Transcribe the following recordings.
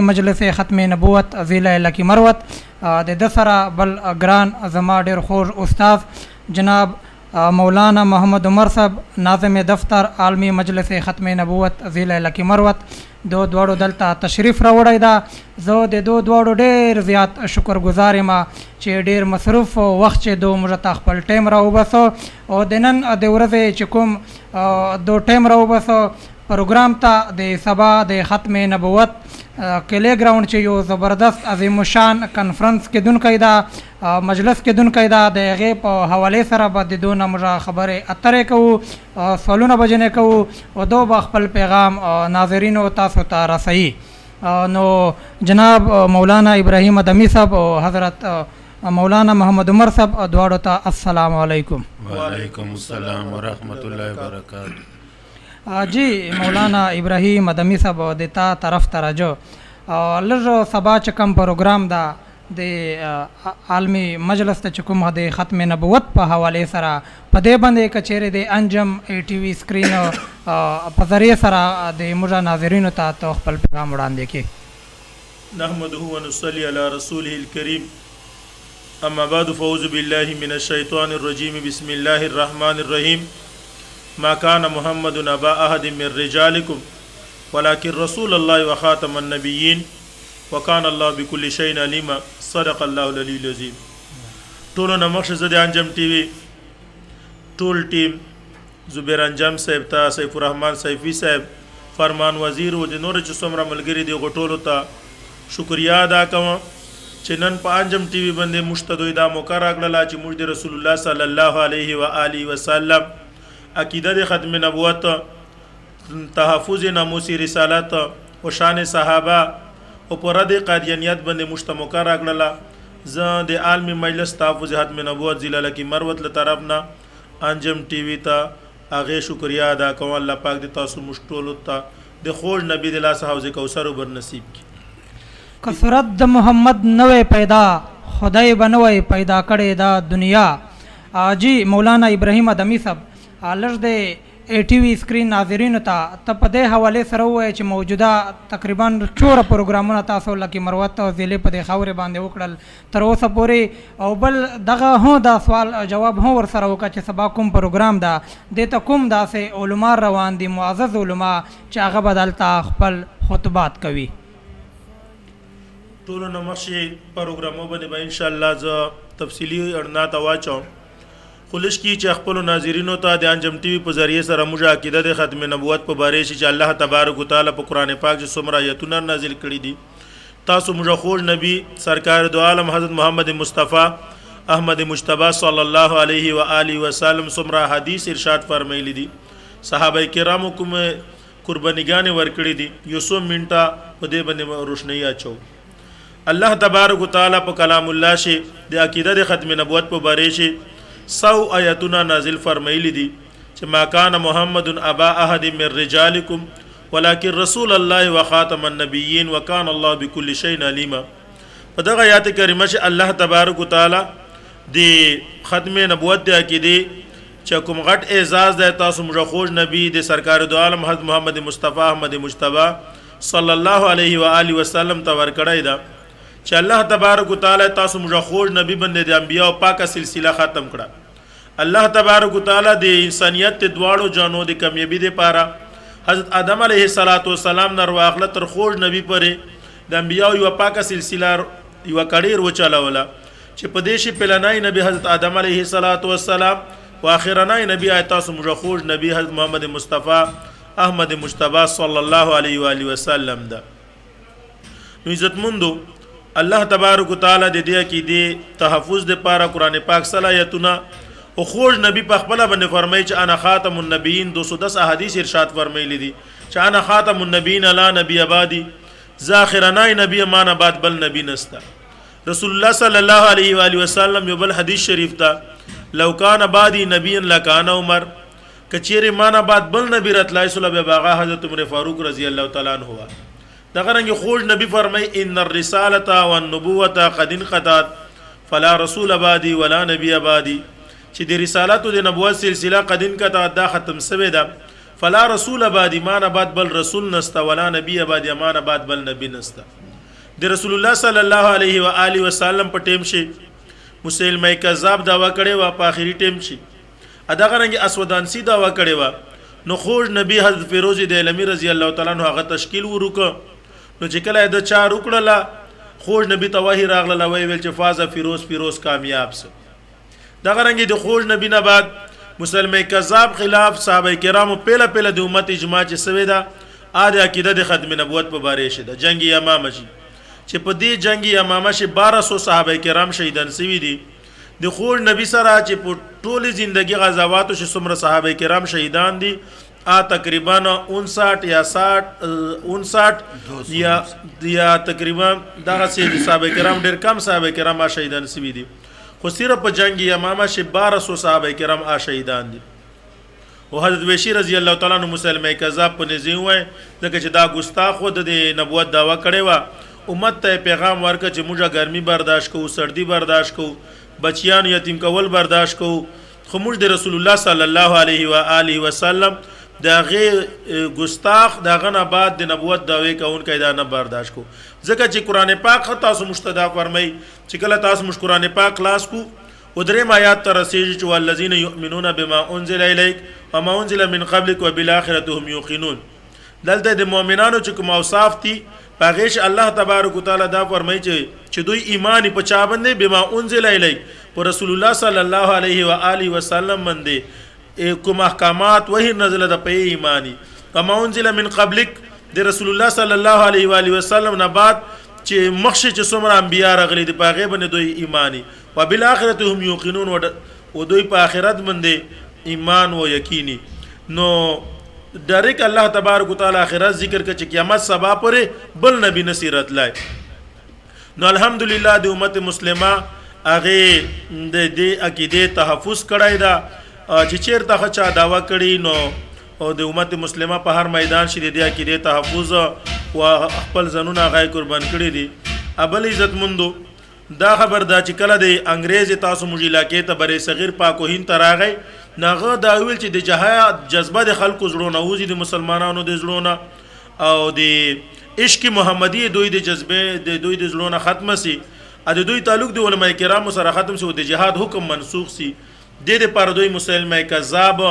مجلس ختم نبوت ضلع لکی مروت د دسره بل ګران زما ډیر خوږ استاد جناب مولانا محمد عمر صاحب ناظم دفتر عالمی مجلس ختم نبوت ضلع لکی مروت دو دواړو دلته تشریف راوړی دا زه د دو دواړو ډیر زیات شکر گزار یم چې ډیر مصروف وخت چې دو موږ ته خپل ټیم راوباسو او د نن د ورځې چې کوم دو ټیم راوباسو پروګرام ته د سبا د ختم نبوت کلی ګراوند چې یو زبردست عظیم الشان کنفرنس کې دونکی دا مجلس کې دونکی دا د هغې په حوالې سره به د دونه موږ خبرې اترې کوو سوالونه به ځینې کوو او دو به خپل پیغام ناظرینو تاسو ته رسوي. نو جناب مولانا ابراهیم ادمی صاحب او حضرت مولانا محمد عمر صاحب دواړو ته السلام علیکم. وعلیکم السلام ورحمۃ اللہ وبرکاتہ. جی مولانا ابراهیم ادمی صاحب د تا طرف ته راجو لږ سبا چې کوم پروګرام دا د عالمی مجلس ته چې کوم د ختم نبوت په حوالې سره په دې باندې کچېرې د انجم ای ټي وي سکرین په ذریعه سره د موږ ناظرینو ته خپل پیغام وړاندې کړي. نحمده ونصلي على رسوله الكريم اما بعد فاعوذ بالله من الشيطان الرجيم بسم الله الرحمن الرحيم ما كان محمد ابا احد من رجالكم ولكن رسول الله وخاتم النبيين وكان الله بكل شيء عليما صدق الله العلي العظيم. ټولو نه مخکې زه د انجم ټي وي ټول ټیم زبیر انجم صاحب ته سیف الرحمن سیفی صاحب فرمان وزیر او د نور چې څومره ملګري دي غټولو ته شکریا ادا کوم چې نن په انجم ټي وي باندې مشتدوی دا موقع راکړله چې موږ د رسول الله صلی الله علیه و آله وسلم عقیده د ختم نبوت تحفظ ناموس رسالت او شان صحابه او پر د قادیانیت باندې مشتموکا راکړله زه د عالمی مجلس تحفظ ختم نبوت ضلع لکی مروت له طرف نه انجم ټي وي ته هغه شکریا ادا کوم. الله پاک د تاسو مشټولو ته د خوږ نبی د لاس حوض کوثر بر نصیب کی. کثرت د محمد نوې پیدا خدای بنوي پیدا کړي دا دنیا. جی مولانا ابراهیم ادمی صاحب لږ د ای ټي وي سکرین ناظرینو ته په دې حوالې سره ووایه چې موجوده تقریبا څومره پروګرامونه تاسو لکه مروت او ضلع په دې خاورې باندې وکړل تر اوسه پورې او بل دغه هم دا سوال جواب هم ورسره وکړه چې سبا کوم پروګرام ده دې ته کوم داسې علما روان دي معزز علما چې هغه به دلته خپل خطبات کوي. ټولو نه مخکې پروګرامو باندې به انشاءالله زه تفصیلي اړنا ته واچوم خلش کی چې خپل ناظرینو ته د انجم ټي وي په ذریعه سره موږ عقیده د ختم نبوت په باره شي چې الله تبارک وتعالى په قران پاک کې څومره آیتونه نازل کړي دي تاسو موږ خوږ نبی سرکار دو عالم حضرت محمد مصطفی احمد مجتبی صلی الله علیه و آله وسلم څومره حدیث ارشاد فرمایلی دي صحابه کرامو کوم قربانیګان ورکړي دي یو څو منټه په دې باندې روشنی اچو. الله تبارک وتعالى په کلام الله شي د عقیده د ختم نبوت په باره شي 100 آیاتونه نازل فرمایلی دي چې ما کان محمد ابا احد من رجالکم ولکن رسول الله وخاتم النبیین وکان الله بكل شیء علیما. په دغه آیات کریمه چې الله تبارک وتعالى د ختم نبوت د عقیده چې کوم غټ اعزاز د تاسو موږ خوږ نبی د سرکار دو عالم حضرت محمد مصطفی احمد مجتبی صلی الله علیه و آله وسلم ته ورکړی دا چې الله تبارک وتعالى تاسو موږ خوږ نبی باندې د انبیاء پاکه سلسله ختم کړه. الله تبارک وتعالى د انسانیت دواړو جانو د کامیابی لپاره حضرت آدم علیه السلام نر واخله تر خوږ نبی پرې د انبیاء یو پاکه سلسله یو کډیر وچاله چې په دې شي پلانای نبی حضرت آدم علیه السلام او اخرنای نبی تاسو موږ خوږ نبی حضرت محمد مصطفی احمد مجتبی صلی الله علیه و آله وسلم ده. نو عزت مندو الله تبارک وتعالى د دې عقیده تحفظ د پاره قران پاک صلاحیتونه او خوږ نبی په خپل باندې فرمایي چې انا خاتم النبیین 210 احادیث ارشاد فرمایلی دي چې انا خاتم النبیین لا نبی آبادی ذاخرنای نبی مان آباد بل نبی نستا. رسول الله صلی الله علیه و آله وسلم یو بل حدیث شریف ته لو کان آبادی نبی لکان عمر کچیر مان آباد بل نبی رتلای صلی الله باغا حضرت عمر فاروق رضی الله تعالی عنہ هوا دغه رنګ خوږ نبی فرمای ان الرساله والنبوه قد انقطعت فلا رسول آبادی ولا نبی آبادی چې د رسالت او د نبوت سلسله قد انقطعت دا ختم سوی ده فلا رسول آبادی مان آباد بل رسول نستا ولا نبی آبادی مان آباد بل نبی نستا. د رسول الله صلی الله علیه و آله وسلم په ټیم شي مسلمه کذاب داوا کړي وا په اخري ټیم شي اداغه رنګ اسودانسی داوا کړي وا نو خوج نبی حضرت فیروز دهلمی رضی الله تعالی عنہ هغه تشکیل ورک نو چې کله د چا وکړه خوج نبی توهی راغله وی ویل چې فاز فیروز کامیاب سه داغه رنګ د خوج نبی نه بعد مسلمه کذاب خلاف صحابه کرامو پهله د امت اجماع چې سوي دا اده عقیده د ختم نبوت په باره شه د جنگ یمامه شي چې په دې جنگ یمامه شي 1200 صحابه کرام شهیدان سوي دي د خور نبی سره چې په ټوله ژوندۍ غزواتو شي څومره صحابه کرام شهیدان دي تقریبا 59 یا 60 یا تقریبا دغه سي صحابه کرام ډېر کم صحابه کرام شهیدان سوي دي خو صرف په جنگ یمامه شي 1200 صحابه کرام شهیدان دي او حضرت ویشی رضی الله تعالی عنہ مسلمه کذاب په نزی وای ځکه چې دا ګستاخ خود د نبوت داوا کړي وا امت ته پیغام ورکړ چې موږ ګرمي برداشت کوو سردی برداشت کوو بچیان یتیم کول برداشت کوو خو موږ د رسول الله صلی الله علیه و آله وسلم دا غي ګستاخ دا غنه بعد د نبوت داوی کوونکې دا نه برداشت کو ځکه چې قران پاک تاسو مستدا فرمای چې کله تاسو مش قران پاک خلاص کو او درې آیات تر رسېږي چې والذین یؤمنون بما انزل الیک وما انزل من قبلک وبالاخره هم یوقنون دلته د مؤمنانو چې کوم اوصاف دي پاغیش الله تبارک وتعالى دا فرمای چې دوی ایمان په چا باندې بما انزل الیک پر رسول الله صلی الله علیه و آله وسلم باندې کوم احکامات وਹੀ نزل د په ایمانی وما انزل من قبلک د رسول الله صلی الله علیه و آله وسلم نه بعد چې مخشي چې څومره انبیا راغلي دي پاغه باندې دوی ایمانی وبالاخره هم یوقنون او دوی په آخرت باندې ایمان او یقیني نو ډایرک الله تبارک وتعالى آخرت ذکر کړي چې قیامت سبا پرې بل نبی نصیرت لای نو الحمدلله د امت مسلمه هغه د دې عقیده تحفظ کړای دا چې چیرته چا داوا کړي نو او د امت مسلمه په هر میدان شې د عقیده تحفظ او خپل ځنونه غي قربان کړي دي ابل عزت مندو دا خبر دا چې کله د انګريز تاسو موږ علاقې ته بری صغیر پاکو هین تراغی ناغه دا ویل چې د جهاد جذبه د خلکو زړونه وزي د مسلمانانو د زړونه او د عشق محمدي دوی د جذبه د دوی د زړونه ختم سي ا د دوی تعلق د علماء کرام سره ختم سي او د جهاد حکم منسوخ سي د پر دوی مسلمه کذاب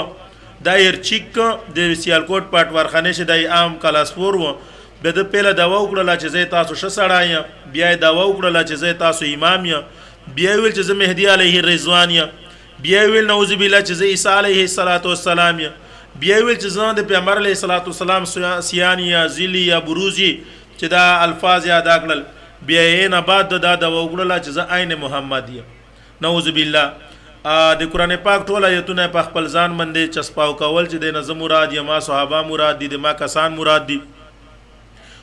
دایر چیک د سیالکوټ پټ ورخانه شه د عام کلاسپور و به د پیله دوا وکړه چې زه تاسو شسړایم بیا دوا وکړه چې زه تاسو امام یم بیا ویل چې زه مهدی علیه الرضوان یم بیا ویل نعوذ بالله چې زه عیسی علیه السلام یم بیا ویل چې زه د پیغمبر علیه السلام سیانی یا ذلی یا بروزی چې دا الفاظ یاد کړل بیا یې نه بعد دا دوا وکړه چې زه عین محمد یم نعوذ بالله د قران پاک ټول آیتونه په خپل ځان باندې چسپاو کول چې د نظم مراد یا ما صحابه مراد دي د ما کسان مراد دي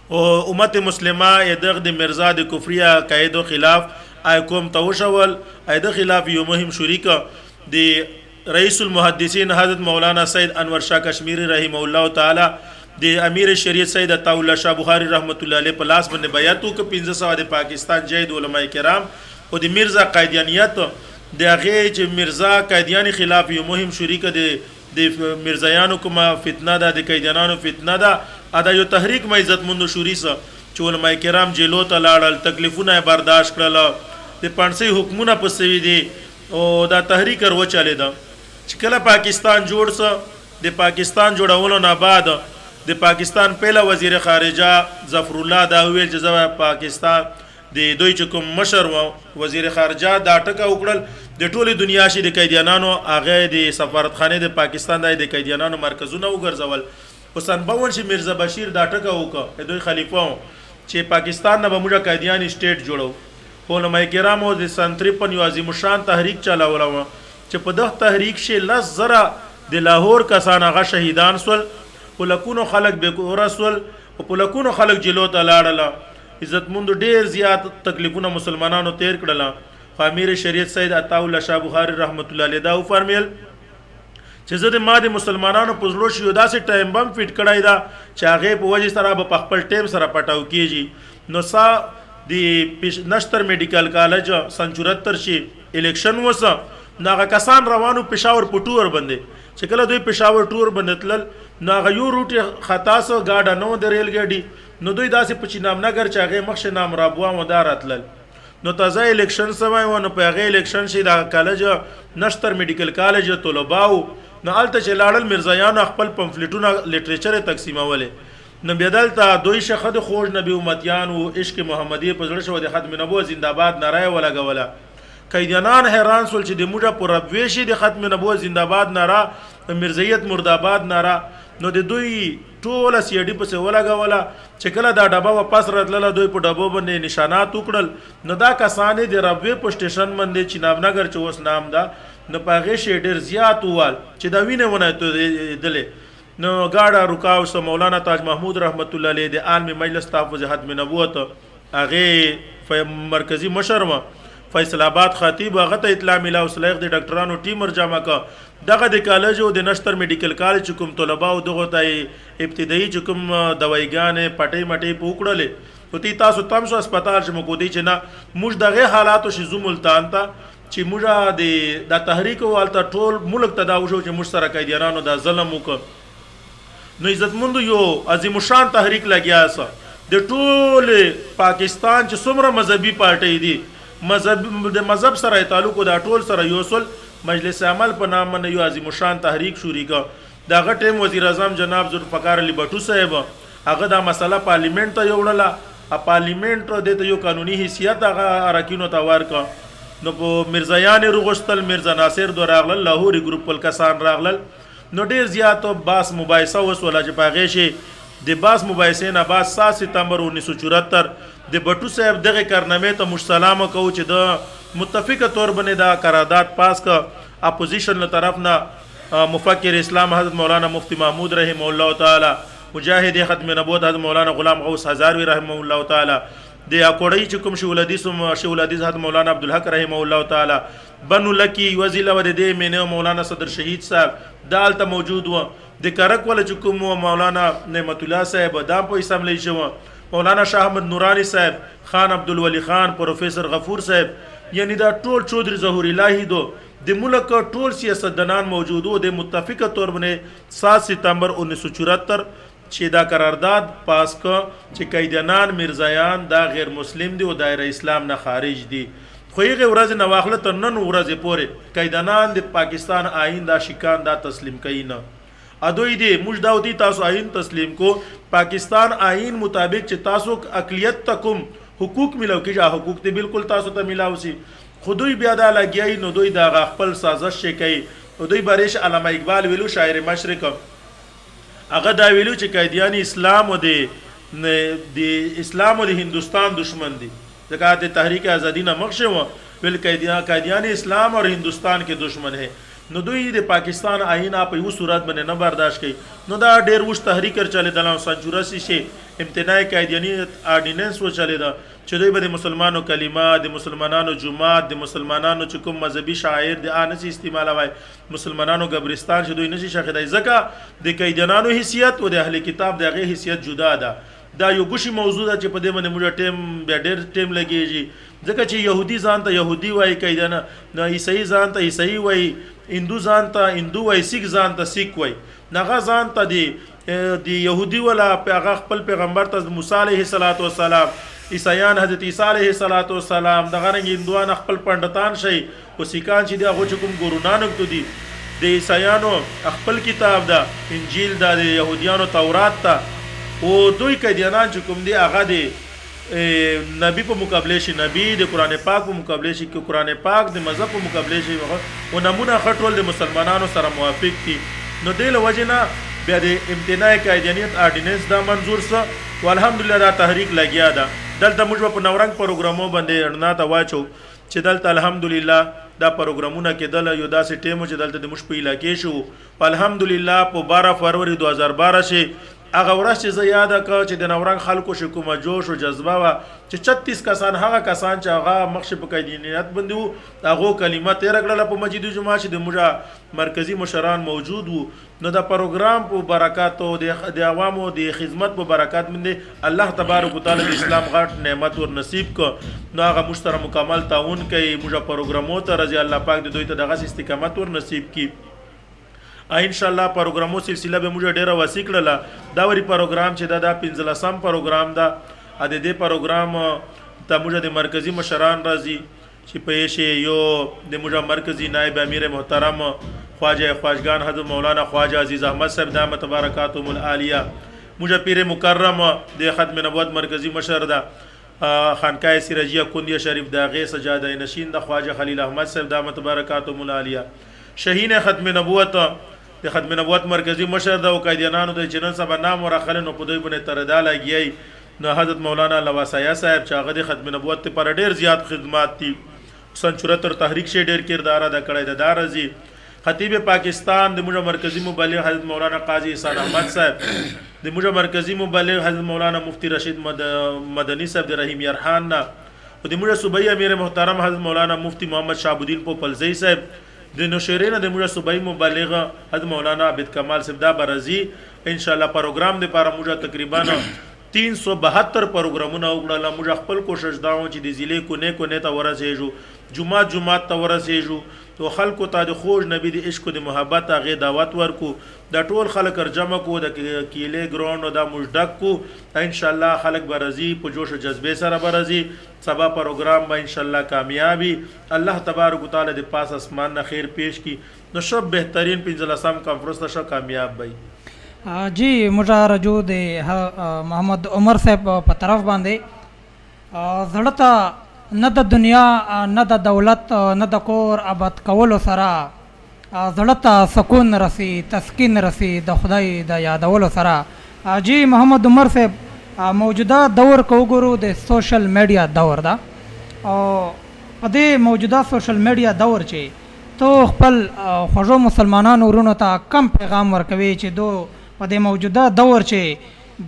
او امت مسلمه دغه د مرزا د کفریه قاعده خلاف کوم توشول د خلاف یو مهم شریک د رئیس المحدثین حضرت مولانا سید انور شاه کشمیری رحمه الله تعالی د امیر شریعت سید عطاءالله شاه بخاری رحمت الله علیه په لاس باندې بیعت وک 1500 د پاکستان جید علماء کرام او د مرزا قادیانیت د هغه چې مرزا قادیانی خلاف یو مهم شریک د مرزایانو کومه فتنه ده د قیدیانانو فتنه ده ادا یو تحریک مې عزت مند شوري سره چې علماء کرام جیلو ته لاړل تکلیفونه برداشت کړل د پانسي حکمونه پسوي دي او دا تحریک ورو چاله ده چې کله پاکستان جوړ سه د پاکستان جوړولو نه بعد د پاکستان پهلا وزیر خارجه ظفر الله دا ویل چې زما پاکستان د دوی چې کوم مشر وزیر خارجه دا ټکا وکړل د ټوله دنیا شي د قیدیانانو هغه د سفارتخانه د پاکستان د قیدیانانو مرکزونه وګرځول حسن باور چې مرزا بشیر دا ټکا وکړه دوی خلیفہ چې پاکستان نه به موږ قیدیان سټیټ جوړو علماء کرامو د سنتریپن یو عظیم شان تحریک چلاوله چې په دغه تحریک شي لس زره د لاهور کسان هغه شهیدان سول پلکونو خلک به ورسول او پلکونو خلک جلو ته لاړل عزت مند ډیر زیات تکلیفونه مسلمانانو تیر کړل امیر شریعت سید عطاءالله شاه بخاری رحمت الله علیه دا فرمایل چې زه د ما د مسلمانانو په زړه شو داسې ټایم بم فټ کړای دا چې هغه په وجه سره په خپل ټیم سره پټاو کیږي نو سا د نشتر میډیکل کالج سن 74 شي الیکشن وسه ناغه کسان روانو پېښور په ټور باندې چې کله دوی پېښور ټور باندې تلل ناغه یو روټ خطا سو گاډه نو د ریل ګاډي نو دوی داسې په چینامنګر چې هغې مخکې نام رابوا مو دا راتلل نو تازه الیکشن سوی و نو په هغې الیکشن شي د کالج نشتر میډیکل کالج طلباو نو هلته چې لاړل میرزایانو خپل پمفلیټونه لیټریچر یې تقسیمولې نو بیا دلته دوی شخه د خوږ نبي امتیانو عشق محمدي په زړه شو د ختم نبوت زنده‌باد ناره یې ولګوله قیدیانان حیران شول چې د موږه په ربوې شي د ختم نبوت زنده‌باد ناره مرزیت مرداباد ناره نو د دوی ټوله سیډي پسې ولګوله چې کله دا ډبه واپس راتلله دوی په ډبو باندې نشانات وکړل نو دا کسانې د ربوې په سټیشن باندې چینابنګر چې اوس نام ده نو په هغې شی ډېر زیات ووال چې دا وینې ونه تویېدلې نو ګاډه رکاو سه مولانا تاج محمود رحمت الله علیه د عالمي مجلس تحفظ ختم نبوت هغې مرکزي مشر و فیصل آباد خطیب هغه ته اطلاع میلاو سلیغ د ډاکټرانو ټیم جمع کړه دغه د کالج او د نشتر میډیکل کالج کوم طلبه او دغه ته ابتدایي چې کوم دوايګانې پټۍ مټۍ پوکړلې او تی تاسو تم شو هسپتال چې مو کو دی چې نه موږ دغه حالاتو شي زو ملتان ته چې موږ د تحریک والته ټول ملک ته دا وشو چې موږ سره قیدیانانو دا ظلم وکړ نو عزتمند یو عظیم شان تحریک لګیا سه د ټول پاکستان چې څومره مذهبي پارټۍ دي مذهب سره تعلق دا ټول سره یوصل مجلس عمل په نام باندې یو عظیم شان تحریک شروع کړ دغه ټیم وزیر اعظم جناب ذوالفقار علي بټو صاحب هغه دا مسله پارلیمنت ته یوړله پارلیمنت د یو قانوني حیثیت هغه اراکینو ته ورکړ نو په مرزایان رغشتل مرزا ناصر دو راغلل لاهوري ګروپ ول کسان راغلل نو ډیر زیات باس مباحثه وسوله چې پاغې شي د باس مباحثې نه بعد 7 سپتمبر 1974 د بټو صاحب دغه کارنامې ته مستسلام کو چې د متفقه طور باندې دا قرارداد پاس کا اپوزیشن له طرف نه مفکر اسلام حضرت مولانا مفتی محمود رحم الله تعالی مجاهد ختم نبوت حضرت مولانا غلام غوث هزاروی رحم الله تعالی د اکوړی چې کوم شول حدیث حضرت مولانا عبدالحق رحم الله تعالی بنو لکی وزیله ود دې مینه مولانا صدر شهید صاحب دالته موجود و د کرک ول چې کوم مولانا نعمت الله صاحب دا په اسمبلی شو مولانا شاه احمد نورانی صاحب خان عبدالولی خان پروفیسر غفور صاحب یعنی دا ټول چودري ظهور الهی دو د ملک ټول سیاستدانان موجودو د متفقه طور باندې 7 سپتمبر 1974 چې دا قرارداد پاس ک چې قیدیانان مرزایان دا غیر مسلم دي او دایره اسلام نه خارج دي خو یې ورځ نه واخله تر نن ورځ پورې قیدیانان د پاکستان آئین دا شکان دا تسلیم کوي نه ادوی دی موږ دا ودی تاسو آئین تسلیم کو پاکستان آئین مطابق چې تاسو اقلیت تکم حقوق ملو کیږي حقوق ته بالکل تاسو ته ملاو سي خودوی بیا دا لګیای نو دوی دا خپل سازش شي کوي او دوی بارش علامه اقبال ویلو شاعر مشرق هغه دا ویلو چې قیدیان اسلام او د اسلام او د هندستان دشمن دي ځکه د تحریک آزادی نه مخشه و ول قیدیان اسلام اور هندستان کے دشمن ہے نو دوی د پاکستان آئین په یو صورت باندې نه برداشت کړي نو دا ډیر وش تحریک چلے د 1984 شي امتناع قیدیانیت آرډیننس و چلے دا چې دوی به مسلمانانو کلمات د مسلمانانو جمعات د مسلمانانو چې کوم مذهبي شاعر د انس استعمال وای مسلمانانو قبرستان چې دوی نشي شخدای ځکه د قیدیانانو حیثیت او د اهل کتاب دغه حیثیت جدا ده دا یو ګوشي موضوع ده چې په دې باندې موږ ټیم بیا ډیر ټیم لګیږي ځکه چې يهودي ځان ته يهودي وای قیدانه نه عیسائی ځان ته عیسائی وای هندو ځان ته هندو وای سیک ځان ته سیک وای نغه ځان ته دی يهودي ولا پیغه خپل پیغمبر ته موسی علیه السلام عیسایان حضرت عیسی علیه السلام دغه رنګ هندوان خپل پندتان شي او سیکان چې دغه کوم ګورو نانک ته دي د عیسایانو خپل کتاب ده انجیل ده د يهوديانو تورات ته او دوی قیدیانان چې کوم دي هغه دي نبی په مقابله شي نبی د قران پاک په مقابله شي کې قران پاک د مذهب په مقابله شي او نمونه خټول د مسلمانانو سره موافق دي نو د لوجنا بیا د امتناع قیدیانیت آرډیننس دا منظور سه والحمدلله دا تحریک لګیا ده دلته موږ په نورنګ پروګرامو باندې اړنا ته واچو چې دلته الحمدلله دا پروګرامونه کې دل یو داسې ټیمو چې دلته د مشپې علاقې شو الحمدلله په 12 فروری 2012 شي هغه ورځ چې زه یاد کړ چې د نورنګ خلکو شو کومه جوش او جذبه وا چې 36 کسان هغه کسان چې هغه مخشه په قیدینیت باندې وو هغه کلمات یې رګړل په مسجد جمعه چې د موږ مرکزی مشران موجود وو نو دا پروګرام په برکات او د عوامو د خدمت په برکات باندې الله تبارک وتعالى د اسلام غټ نعمت ور نصیب کو نو هغه مشترک مکمل تعاون کوي موږ پروګرامو ته رضی الله پاک د دوی ته دغه استقامت ور نصیب کی ان شاء الله پروګرامو سلسله به موږ ډیره وسیع کړله. دا وری پروګرام چې دا 15 پروګرام دا ا دې پروګرام ته موږ د مرکزی مشران راځي چې پېښې یو د موږ مرکزی نائب امیر محترم خواجه خواجگان حضرت مولانا خواجه عزیز احمد صاحب دامت برکاتهم العالیه، موږ پیر مکرم د ختم نبوت مرکزی مشر دا خانقاه سراجیه کندیه شریف دا غي سجاده نشین د خواجه خلیل احمد صاحب دامت برکاتهم العالیه، شهین ختم نبوت د ختم نبوت مرکزی مشر دا او قائدینانو د چنن سبا نام ورخل نو په دوی باندې تردا لګیای نو حضرت مولانا لواسایا صاحب چې هغه د ختم نبوت پر ډیر زیات خدمات دي، سن 74 تحریک شه ډیر کردار ادا کړی د دارزي خطیب پاکستان د موږ مرکزی مبلغ حضرت مولانا قاضی احسان احمد صاحب، د موږ مرکزی مبلغ حضرت مولانا مفتی رشید مدنی صاحب د رحیم یارخان نا، او د موږ صوبای امیر محترم حضرت مولانا مفتی محمد شعبالدین پوپلزئی صاحب، د نوشیرین د موږ صوبای مبلغ حضرت مولانا عبد کمال صاحب دا برزي ان شاء الله پروګرام د لپاره موږ تقریبا 372 پروګرامونه وګړل. موږ خپل کوشش دا و چې د ضلع کو نه ته ورسېږو، جمعات ته ورسېږو، تو خلکو ته د خوږ نبی د عشق او د محبت هغه دعوت ورکو، د ټول خلک جمع کو د کیلې ګراوند دا مجدک کو ان شاء الله خلک برزي په جوش او جذبه سره برزي. سبا پروګرام به ان شاء الله کامیابی الله تبارک وتعالى د پاس اسمان نه خیر پیش کی نو شب بهترین 15 کانفرنس ته کامیاب وي. جی موږ رجوع د محمد عمر صاحب په طرف باندې زړه نه د دنیا نه د دولت نه د کور آباد کولو سره زړه ته سکون رسی، تسکین رسی د خدای د یادولو سره. جی محمد عمر صاحب موجوده دور کو وګورو د سوشل میډیا دور دا، او په دې موجوده سوشل میډیا دور چې تو خپل خوږو مسلمانانو ورونو ته کم پیغام ورکوي چې دو په دې موجوده دور چې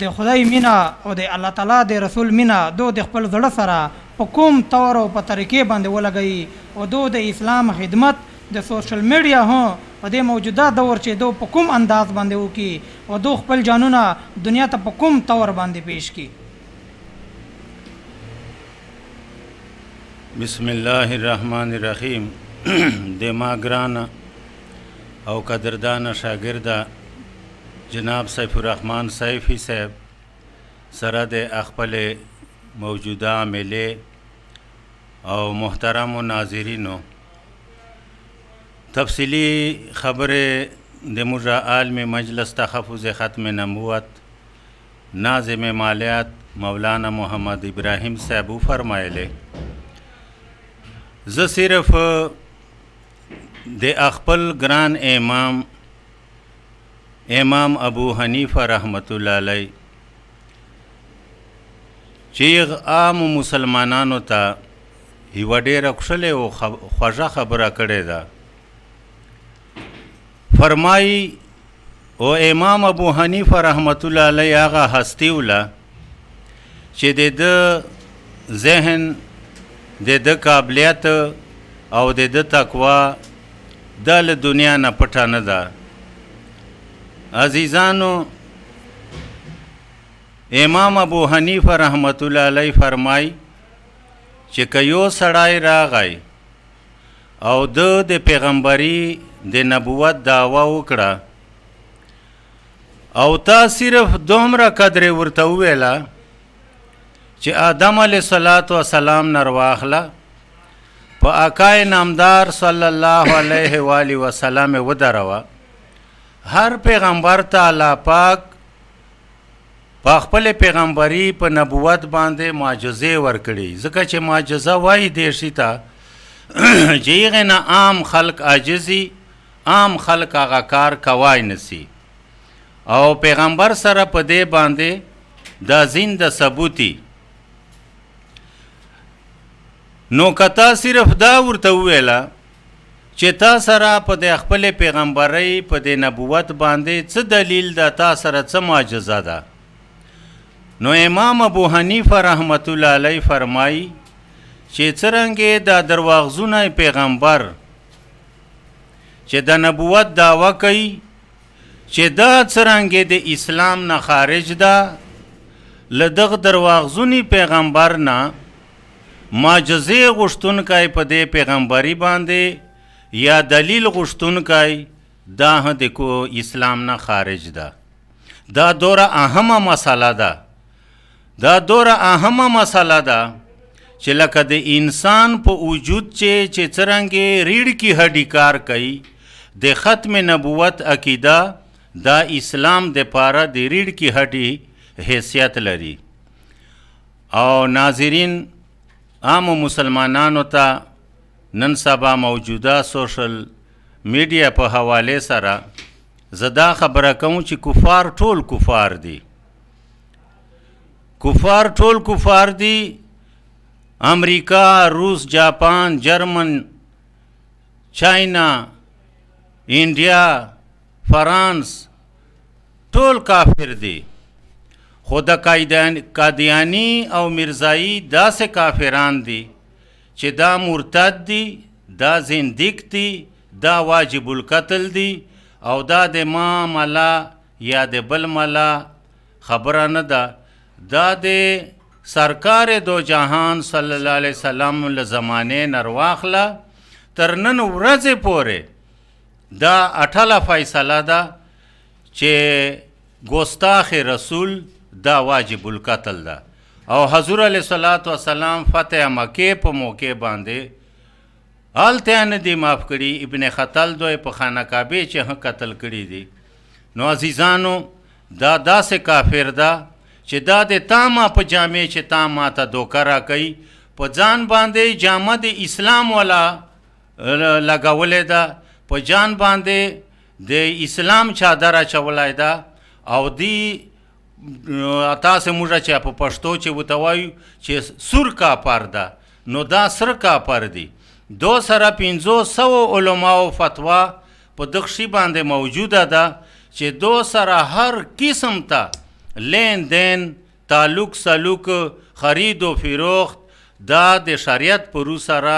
د خدای مینا او د الله تعالی د رسول مینا دو د خپل زړه سره په کوم طور او په طریقې باندې ولګي، او دو د اسلام خدمت د سوشل میډیا هو په دې موجوده دور چې دو په کوم انداز باندې وکي او دو خپل جانونه دنیا ته په کوم طور باندې پیش کی. بسم الله الرحمن الرحیم. د ما ګران او قدردان شاګرد جناب سیف الرحمن سیفی صاحب سره د خپل موجوده عمله او محترم ناظرینو تفصیلی خبره د موږ عالم مجلس تحفظ ختم نبوت ناظم مالیات مولانا محمد ابراهیم صاحب فرمایله. زه صرف د خپل ګران امام ابو حنیفه رحمت الله علیه چې عام مسلمانانو ته یوه ډېره ښکلې او خوږه خبره کړې ده. فرمایي او امام ابو حنیفه رحمت الله علیه هغه هستی وله چې د ده ذهن د ده قابلیت او د ده تقوا دا له دنیا نه پټه نه ده. عزیزانو، امام ابو حنیفه رحمت الله علیه فرمای چې که یو سړی راغی او د پیغمبري د نبوت دعوه وکړه او تا صرف دومره قدر ورته وویله چې آدم علیه الصلاة والسلام نه راواخله په آقای نامدار صلی الله علیه و آله وسلم ودروه، هر پیغمبر ته الله پاک په خپل پیغمبري په نبوت باندې معجزې ورکړي، ځکه چې معجزه وایي دې شي ته چې هغې نه عام خلق عاجزي، عام خلق هغه کار کوای نسی، او پیغمبر سره په دې باندې دا زنده ثبوتی. نو کتا صرف دا ورته وویله چې تا سره په د خپل پیغمبرۍ په د نبوت باندې څه دلیل ده، تا سره څه معجزه ده؟ نو امام ابو حنیفه رحمت الله علیه فرمایي چې څرنګې دا درواغزونه پیغمبر چې د نبوت دعوه کوي چې دا څرنګې د اسلام نه خارج ده، له دغه درواغزوني پیغمبر نه معجزې غوښتونکی په دې پیغمبري باندې یا دلیل غوښتونکی دا د کو اسلام نه خارج ده. دا دوره اهمه مسله ده. دا دوره اهمه مسله ده چې لکه د انسان په وجود چې څرنګې ریړ کی هډی کار کوي، د ختم نبوت عقیده دا اسلام د پاره د ریړ کی هډی حیثیت لري. او ناظرین عام مسلمانانو ته نن سبا موجوده سوشل میډیا په حواله سره زه دا خبره کوم چې کفار ټول کفار دي. کفار ټول کفار دي. امریکا، روس، جاپان، جرمن، چاینا، انډیا، فرانس ټول کافر دي. خو د قادیانی او مرزایی داسې کافران دي چې دا مرتد دي، دا زندیق دي، دا واجب القتل دي او دا د ما ملا یا د بل ملا خبره نه ده. دا د سرکار دو جهان صلی الله علیه وسلم له زمانې نرواخله تر نن ورځې پورې دا اټله فیصله ده چې ګستاخ رسول دا واجب القتل ده. او حضور علیه الصلاۃ والسلام فتح مکې په موقع باندې هلته نه دی معاف کړي. ابن خطل دوی په خانه کعبې چې قتل کړي دي. نو عزیزانو دا داسې کافر ده چې دا د تاما په جامې چې تا ما ته دوکه راکوي، په ځان باندې جامه د اسلام والا لګولې ده، په جان باندې د اسلام چادر اچولی ده. او دی تاسې موږ چې په پښتو چې ورته وایو چې سور کافر ده، نو دا سر کافر دي. 2500 علماو فتوا په دغه شي باندې موجوده ده چې دو سره هر قسم ته لین دین، تعلق سلوک، خرید و فروخت دا د شریعت په رو سره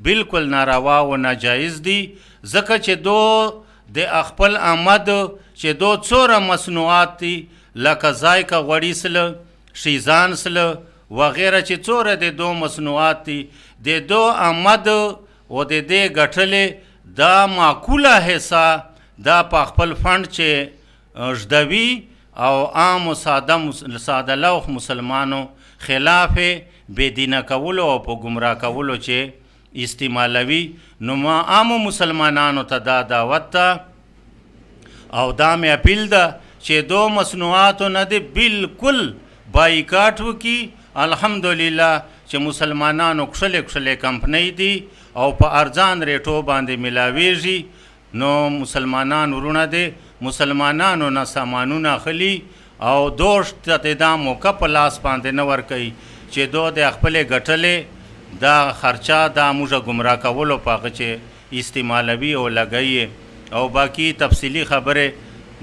بالکل ناروا و ناجایز دي. ځکه چې دو د خپل آمد چې دو څوره مصنوعات دي لکه ذایقه غوړي سله، شیزان سله وغیره چې څوره د دو مصنوعات دي، د دو آمد او د دې ګټلې دا معقوله حصه دا په خپل فند چې ژدوي او عام و ساده لوح مسلمانو خلاف بېدینه کولو او په ګمراه کولو چې استعمالوي. نو ما عامو مسلمانانو ته دا دعوت ده او دا مې اپیل ده چې دو مصنوعاتو نه دی بالکل بایکاټ وکړي. الحمدلله چې مسلمانانو کښلې کمپنۍ دي او په ارزان ریټو باندې ملاویږي. نو مسلمانان ورونه دی، مسلمانانو نه سامانونه اخلي او دوست ته دا موقع په لاس باندې نه ورکوي چې دو د خپلې ګټلې دا خرچه دا موږ ګمراه کولو په هغه چې استعمالوي او لګوي. او باقي تفصیلي خبرې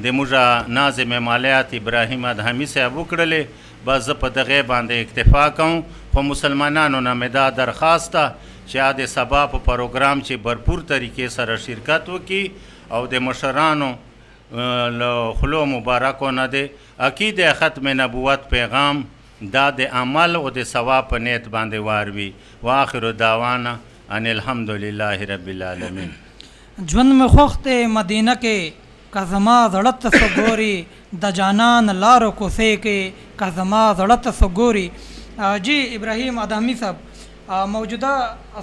د موږ ناظم مالیات ابراهیم ادهمي صاحب وکړلې. بس زه په دغې باندې اکتفا کوم. خو مسلمانانو نه مې دا درخواست ده چې د سبا په پروګرام چې بھرپور طریقې سره شرکت وکړي او د مشرانو له خلو مبارکو نه دی عقیده ختم نبوت پیغام دا د عمل او د ثواب په نیت باندې واروي. واخر دعوانا ان الحمدلله رب العالمین. ژوند میں خوخت مدینہ کے کا زما زړه ته سګوري د جانان لارو کوڅې کې کا زما زړه ته سګوري. جی ابراهیم ادهمي صاحب، موجوده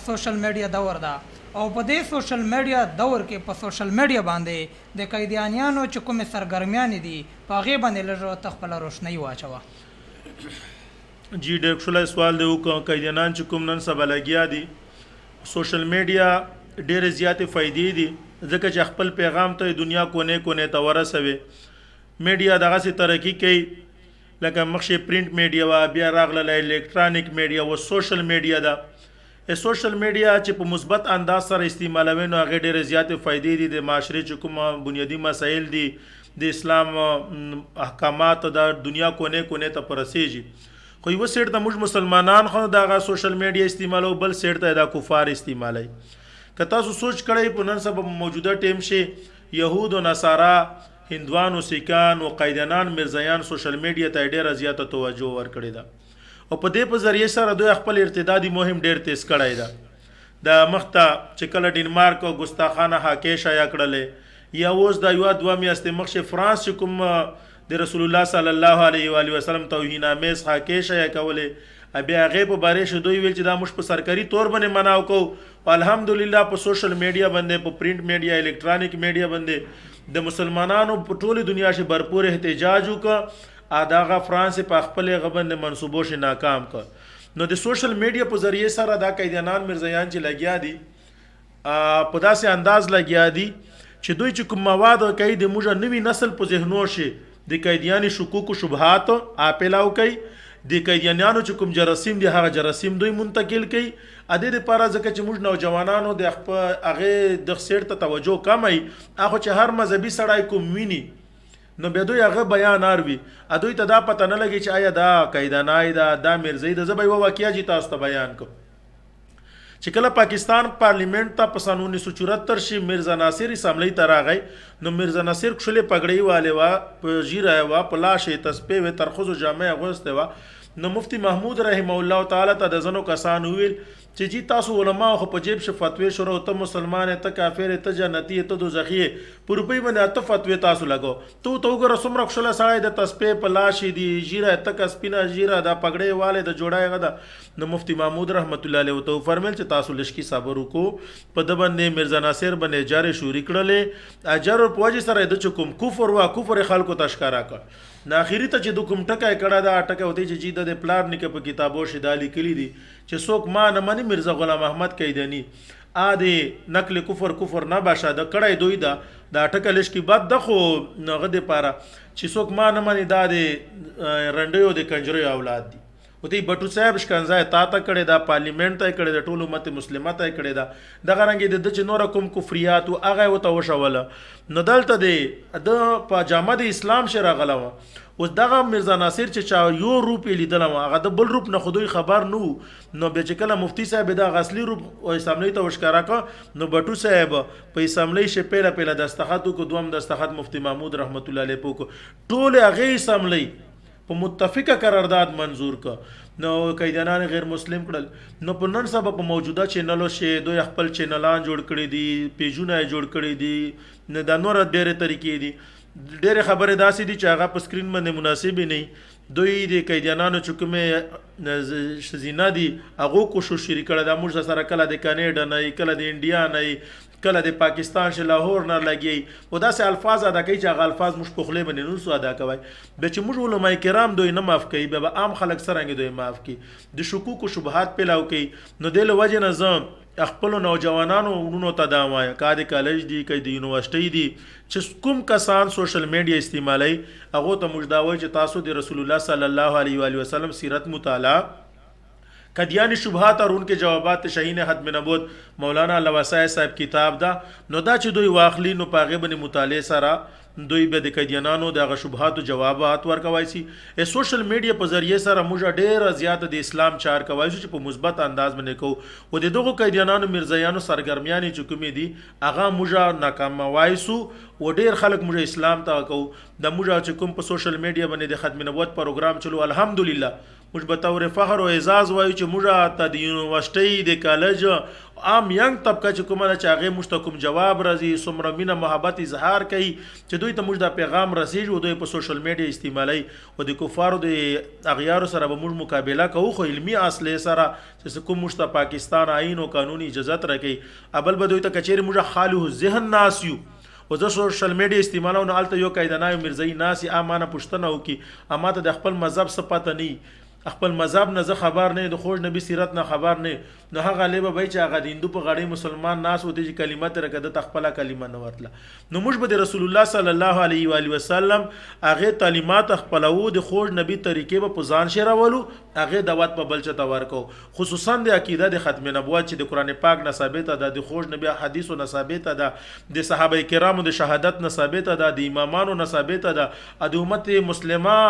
سوشل میډیا دور ده او په دې سوشل میډیا دور کې په سوشل میډیا باندې د قیدیانیانو چې کومې سرګرمیانې دي په هغې باندې لږ ته خپله روشنۍ واچوه. جی ډېر ښکلی سوال دی. قیدیانان چې کوم نن سبا لګیا دي، سوشل میډیا ډېرې زیاتې فایدې دي ځکه چې خپل پیغام ته دنیا کونې کونې ته ورسوي. میډیا دغسې ترقي کوي لکه مخکې پرنټ میډیا وه، بیا راغله الکترانیک میډیا و، سوشل میډیا ده. سوشل میډیا چې په مثبت انداز سره استعمالوي نو هغې ډېرې زیاتې فایدې دي. د معاشرې چې کوم بنیادي مسایل دي، د اسلام احکامات د دنیا کونې کونې ته پرسیږي. خو یوه سیټ ته موږ مسلمانان خو دغه سوشل میډیا استعمالو، بل سیټ ته دا کفار استعمالوي. که تاسو سوچ کړئ په نن سبا موجوده ټیم شي یهود و نصارا، هندوان و سیکان و قیدانان مرزایان سوشل میډیا ته ډېره زیاته توجه ورکړې ده او په دې په ذریعه سره دوی خپل ارتدادي مهم ډېر تیز کړی ده. د مخته چې کله ډنمارک او ګستاخانه هاکې شایع کړلې، یا اوس دا یو دوه میاشتې مخکې فرانس چې کوم د رسول الله صلی الله علیه و آله وسلم توهین امیز خاکې شیا کولې بیا هغه په باره شو دوی ویل چې دا موږ په سرکاري تور باندې مناو کو الحمدلله په سوشل میډیا باندې په پرینټ میډیا الکترونیک میډیا باندې د مسلمانانو په ټوله دنیا کې भरपूर احتجاج وکړ اداغه فرانس په خپل غبن منسوبو شي ناکام کړ نو د سوشل میډیا په ذریعے سره دا قیدیانان مرزایان چې لګیا دي په داسې انداز لګیا دي چې دوی چې کوم مواد کوي د موږ نوی نسل په ذهنو شي د قیدیانی شکوک او شبهات اپلاو کوي د قیدیانانو چې کوم جراثیم دي هغه جراثیم دوی منتقل کوي ا دې لپاره ځکه چې موږ نوجوانانو د هغه د سیر ته توجه کمای هغه چې هر مذهبي سړی کوم ویني نو به دوی هغه بیان اروي ا دوی ته دا پته نه لګي چې آیا دا قیدانای دا مرزي د زبې واقعیا چې تاسو ته بیان کو چې کله پاکستان پارلیمنت ته په سن 1974 شي مرزا ناصر اسمبلی ته راغی نو مرزا ناصر کښلې پګړی والے وا په جیره وا په لاشه تسبیح و ترخص جامع غوسته وا نو مفتی محمود رحم الله تعالی ته د زنو کسان ویل چې جی تاسو علما خو په جیب ش فتوی شروع ته مسلمان ته کافر ته جنتی ته دوزخی په روپی باندې ته فتوی تاسو لګو تو وګوره سمره خشله سړی د تسبیح په لاشي دی جیره ته کسپینا جیره دا پګړې والے د جوړای غدا نو مفتی محمود رحمت الله علیه تو فرمایل چې تاسو لشکي صبر وکړو په د باندې مرزا ناصر باندې جاره شوري کړلې اجر په وجه سره د چکم کفر وا کفر خلکو تشکارا کړ نه اخیری ته چې د کوم ټکای کړه دا ټکای وته چې جیده د پلار نیکه په کتابو شیدالی کلی دي چې څوک ما نه منی مرزا غلام احمد قیدانی ا دې نقل کفر نه باشه د کړای دوی دا ټکلش کی بد د خو نغه د پاره چې څوک ما نه منی دا د رنډیو د کنجري اولاد دي وتی بټو صاحب شکنځای تا کړه دا پارلیمنت ته کړه د ټولو امت مسلمه ته کړه دا د غرنګ د چې نور کوم کفریات او هغه وته وشوله نو دلته د په جامه د اسلام شرع غلوه اوس دغه مرزا ناصر چې چا یو روپ لیدل هغه د بل روپ نه خودی خبر نو به چې کله مفتی صاحب دا غسلی روپ او اسمبلی ته وشکارا کا نو بټو صاحب په اسمبلی شه پیله دستخط کو دوم دستخط مفتی محمود رحمت الله علیه کو ټول هغه اسمبلی په متفقه قرارداد منظور کا نو قیدانان غیر مسلم کړل نو په نن سبا په موجوده چینلو شه دوی خپل چینلان جوړ کړي دي پیجونه جوړ کړي دي نه د نور ډېرې طریقې دي ډېر خبره داسې دي چې هغه په سکرین باندې مناسب نه دوی د قیدانانو چکمه شزینا دي هغه کوشش شری کړه د موږ سره کله د کاناډا نه کله د انډیا نه کله د پاکستان ش لاهور نه لګي او داسې الفاظ ادا کوي چې هغه الفاظ موږ په خله باندې نو سو ادا کوي به چې موږ علماء کرام دوی نه معاف کوي به عام خلک سره دوی معاف کوي د شکوک او شبهات پیلاو کوي نو د وجه نظام خپل نوجوانانو ورونو ته دا وایي کاده کالج دی کدی یونیورسيټي دی چې کوم کسان سوشل میډیا استعمالي هغه ته موږ دا وایي چې تاسو د رسول الله صلی الله علیه و آله وسلم سیرت مطالعه قدیانی شبهات اور ان کے جوابات شہین ختم نبوت مولانا لواسای صاحب کتاب دا نو دا چې دوی واخلی نو پاغه باندې مطالعه سره دوی به د قدیانانو د شبهات جوابات ورکوي سي سوشل میډیا په ذریعہ سره موږ ډېر زیات د اسلام چار کوي چې په مثبت انداز باندې کو او د دغه قدیانانو مرزایانو سرګرمیاني چکمې دي هغه موږ ناکام وایسو و ډېر خلک موږ اسلام ته کو د موږ چې کوم په سوشل میډیا باندې د ختم نبوت پروګرام چلو الحمدلله موږ به تور فخر او اعزاز وایو چې موږ ته د یونیورسيټي د کالج عام ینګ طبقه چې کومه چې هغه مستقیم جواب راځي سمره مینه محبت اظهار کوي چې دوی ته موږ د پیغام رسیږي او دوی په سوشل میډیا استعمالي او د کفارو د اغیار سره به موږ مقابله کوو خو علمي اصله سره چې کوم مشت پاکستان آئین او قانوني اجازه راکړي ابل به دوی ته کچېر موږ خالو ذهن ناسیو او زه سوشل میډیا استعمالو نه الته یو قیدانای مرزي ناسي امانه پښتنه وکي اما ته د خپل مذهب څخه پته نه خپل مذهب نه زه خبر نه د خوږ نبی سیرت نه خبر نه نو هغه لبه به چې هغه د هندو په غړي مسلمان ناس وته چې کلمات رکده تخپل کلمه نه ورتله نو موږ به د رسول الله صلی الله علیه و آله وسلم هغه تعلیمات خپلو د خوږ نبی طریقې په ځان شراولو هغه دعوت په بلچ ته ورکو خصوصا د عقیده د ختم نبوت چې د قران پاک نه ثابته ده د خوږ نبی حدیثو نه ثابته ده د صحابه کرامو د شهادت نه ثابته ده د امامانو نه ثابته ده د امت مسلمه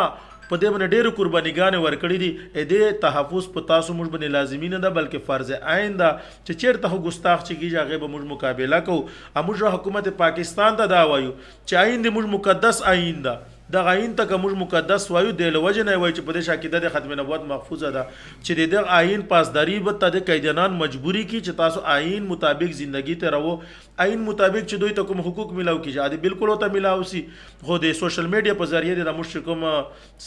په دې باندې ډېر قربانيګانې ورکړې دي اې دې تحفظ په تاسو موږ باندې لازمي نه ده بلکې فرض عین ده چې چیرته هو ګستاخ چې کیږي هغه به موږ مقابله کوو موږ حکومت پاکستان ته دا وایو چې عین دې موږ مقدس عین ده د آئین ته که موږ مقدس وایو د لوجه نه وایي چې په دې عقیده د ختم نبوت محفوظه ده چې د آئین پاسداری به ته د قیدیانان مجبوری کی چې تاسو آئین مطابق زندگی ته راو آئین مطابق چې دوی ته کوم حقوق ملاو کی جادي بالکل او ته ملاو سي خو د سوشل میډیا په ذریعہ د مشرکوم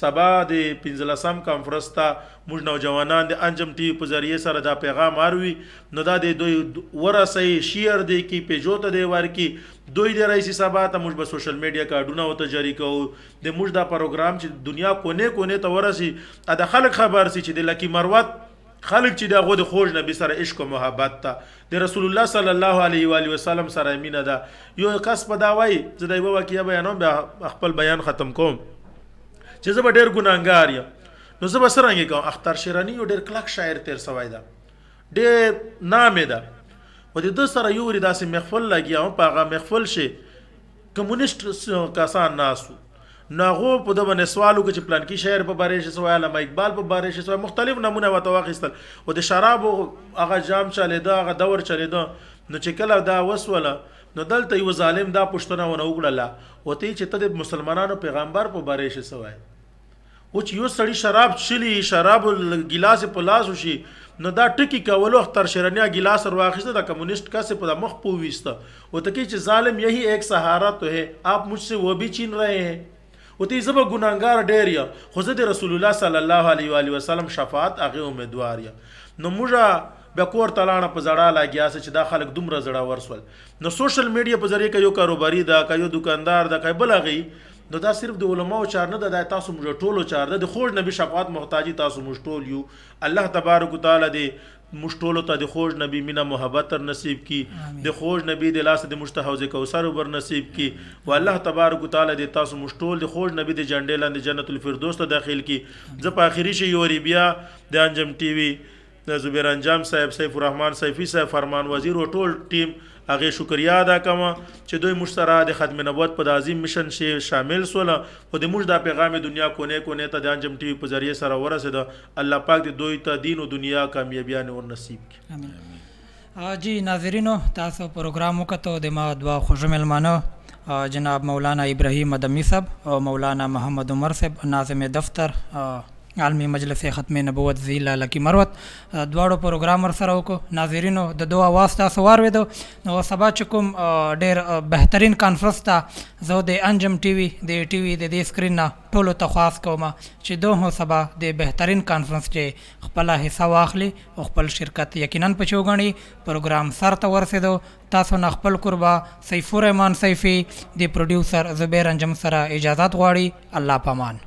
سبا د 15 کانفرنس ته موږ نوجوانان د انجم ټي په ذریعہ سره دا پیغام اروي نو دا د دوی ورسي شیر دی کی پیجو ته دی ورکی دوی د رئیس سبا ته موږ په سوشل میډیا کارډونه او ته جاری کوو د موږ دا پروګرام چې دنیا کونه ته ورسي د خلک خبر سي چې د لکی مروت خلک چې دا غو د خوږ نبی سره عشق او محبت ته د رسول الله صلی الله علیه و آله وسلم سره مینه ده یو کس په دا وای چې دایو واقعیا بیانوم بیا خپل بیان ختم کوم چې زه به ډیر ګناګار یم نو زه به سره کوم اختر شیرانی یو ډیر کلک شاعر تیر سوای ده ډیر نامه ده و د سره یو ری داسې محفل لګیا په هغه محفل شي کمونیست کسان ناسو ناغو په د باندې سوالو کې چې پلان کې شعر په باره شي سوال علامه اقبال په باره شي سوال مختلف نمونه وته واخیستل او د شراب هغه جام چلیدا هغه دور چلیدا نو چې کله دا وسوله نو دلته یو ظالم دا پښتنه ونه وګړه او ته چې ته د مسلمانانو پیغمبر په باره شي سوال او چې یو سړی شراب چلی شراب ګلاس په لاس وشي نو دا ټکی کولو اختر شرنیا ګلاس ورواخیسته د کمونیست کا سے په مخ پويسته او ته کې چې ظالم یہی ایک سہارا تو ہے آپ مجھ سے وہ بھی چھین رہے ہیں او تی زب ګناګار ډیر یا خو زه د رسول الله صلی الله علیه و آله وسلم شفاعت هغه امیدوار یا نو موږ به کور تلانه په زړه لاګیا چې دا خلک دومره زړه ورسول نو سوشل میډیا په ذریعہ یو کاروباري دا یو دکاندار دا بل غي نو دا صرف د علماء چار نه د تاسو موږ ټولو چار د خوږ نبی شفاعت محتاجی تاسو موږ ټول یو الله تبارک وتعالى دې مشټولو ته د خوږ نبی مینا محبت تر نصیب کی د خوږ نبی د لاس د مشتحوز کوثر ور نصیب کی او الله تبارک وتعالى د تاسو مشټول د خوږ نبی د جنډې لاندې جنت الفردوس ته داخل کی ز په اخیری شی یوري بیا د انجم ټي وي د زبیر انجام صاحب سیف الرحمن سیفی صاحب فرمان وزیر او ټول ټیم هغه شکریا ادا کوم چې دوی مشترا د ختم نبوت په عظیم مشن شي شامل سول او د موږ د پیغام دنیا کونه ته د انجم ټي وي په ذریعہ سره ورسید الله پاک دې دوی ته دین او دنیا کامیابیان ور نصیب کړي امين جی ناظرینو تاسو پروګرام وکړو د ما دعا خوږ ملمانو جناب مولانا ابراهیم ادمی صاحب او مولانا محمد عمر صاحب ناظم دفتر عالمی مجلس ختم نبوت ضلع لکی مروت دواړو پروګرامر سره وکړو ناظرینو د دوه आवाज تاسو واورېدو نو سبا چې کوم ډېر بهترین کانفرنس ته زه د انجم ټي وي د ټي وي د دې سکرین نه ټولو ته خواست کوم چې دوه سبا د بهترین کانفرنس چې خپل حصہ واخلي او خپل شرکت یقینا په چوغنی پروګرام سر ته ورسېدو تاسو نه خپل قربا سیف الرحمن سیفی د پروډوسر زبیر انجم سره اجازه غواړي الله پامان